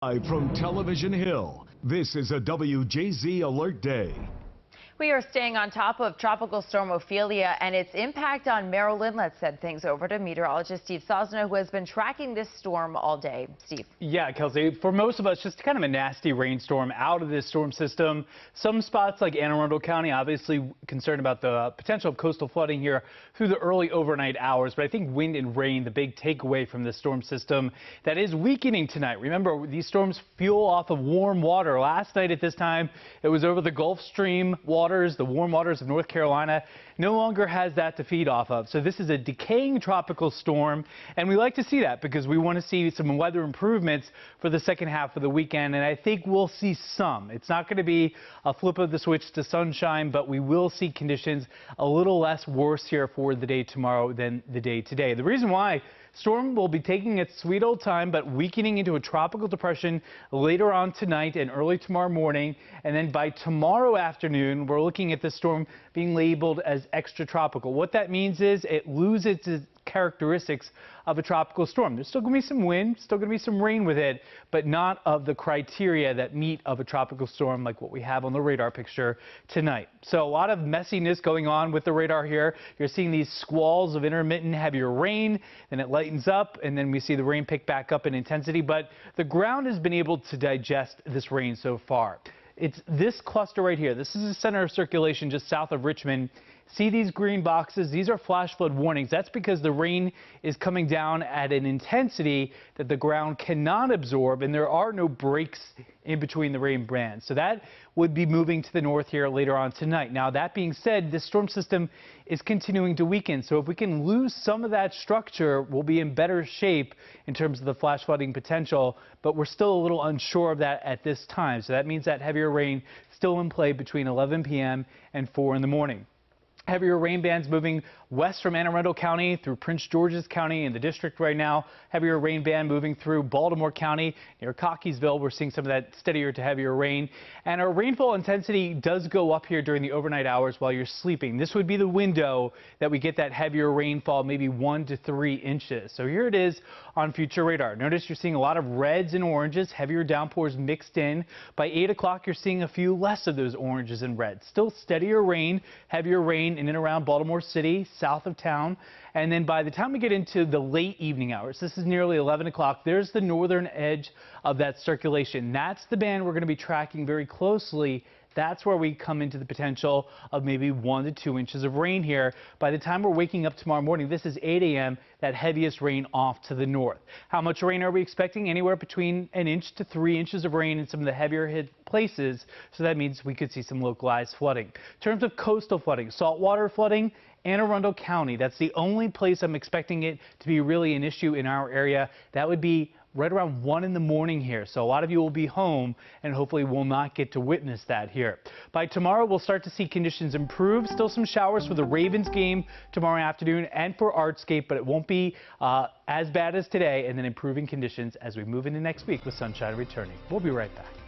Live from Television Hill, this is a WJZ Alert Day. We are staying on top of Tropical Storm Ophelia and its impact on Maryland. Let's send things over to meteorologist Steve Sosna, who has been tracking this storm all day. Steve. Yeah, Kelsey, for most of us, just kind of a nasty rainstorm out of this storm system. Some spots like Anne Arundel County, obviously concerned about the potential of coastal flooding here through the early overnight hours. But I think wind and rain, the big takeaway from this storm system that is weakening tonight. Remember, these storms fuel off of warm water. Last night at this time, it was over the Gulf Stream waters, the warm waters of North Carolina. No longer has that to feed off of. So this is a decaying tropical storm, and we like to see that because we want to see some weather improvements for the second half of the weekend, and I think we'll see some. It's not going to be a flip of the switch to sunshine, but we will see conditions a little less worse here for the day tomorrow than the day today. The reason why storm will be taking its sweet old time, but weakening into a tropical depression later on tonight and early tomorrow morning. And then by tomorrow afternoon, we're looking at this storm being labeled as extratropical. What that means is it loses its characteristics of a tropical storm. There's still going to be some wind, still going to be some rain with it, but not of the criteria that meet of a tropical storm like what we have on the radar picture tonight. So a lot of messiness going on with the radar here. You're seeing these squalls of intermittent heavier rain, then it lightens up, and then we see the rain pick back up in intensity. But the ground has been able to digest this rain so far. It's this cluster right here. This is the center of circulation just south of Richmond. See these green boxes? These are flash flood warnings. That's because the rain is coming down at an intensity that the ground cannot absorb, and there are no breaks in between the rain bands. So that would be moving to the north here later on tonight. Now, that being said, this storm system is continuing to weaken. So if we can lose some of that structure, we'll be in better shape in terms of the flash flooding potential, but we're still a little unsure of that at this time. So that means that heavier rain still in play between 11 p.m. and 4 in the morning. Heavier rain bands moving west from Anne Arundel County through Prince George's County in the district right now. Heavier rain band moving through Baltimore County near Cockeysville. We're seeing some of that steadier to heavier rain. And our rainfall intensity does go up here during the overnight hours while you're sleeping. This would be the window that we get that heavier rainfall, maybe 1 to 3 inches. So here it is on future radar. Notice you're seeing a lot of reds and oranges, heavier downpours mixed in. By 8 o'clock, you're seeing a few less of those oranges and reds. Still steadier rain, heavier rain in and around Baltimore City, south of town. And then by the time we get into the late evening hours, this is nearly 11 o'clock, there's the northern edge of that circulation. That's the band we're going to be tracking very closely. That's where we come into the potential of maybe 1 to 2 inches of rain here. By the time we're waking up tomorrow morning, this is 8 a.m., that heaviest rain off to the north. How much rain are we expecting? Anywhere between 1 inch to 3 inches of rain in some of the heavier hit places. So that means we could see some localized flooding. In terms of coastal flooding, saltwater flooding, Anne Arundel County, that's the only place I'm expecting it to be really an issue in our area. That would be right around 1 in the morning here. So a lot of you will be home and hopefully will not get to witness that here. By tomorrow, we'll start to see conditions improve. Still some showers for the Ravens game tomorrow afternoon and for Artscape, but it won't be as bad as today, and then improving conditions as we move into next week with sunshine returning. We'll be right back.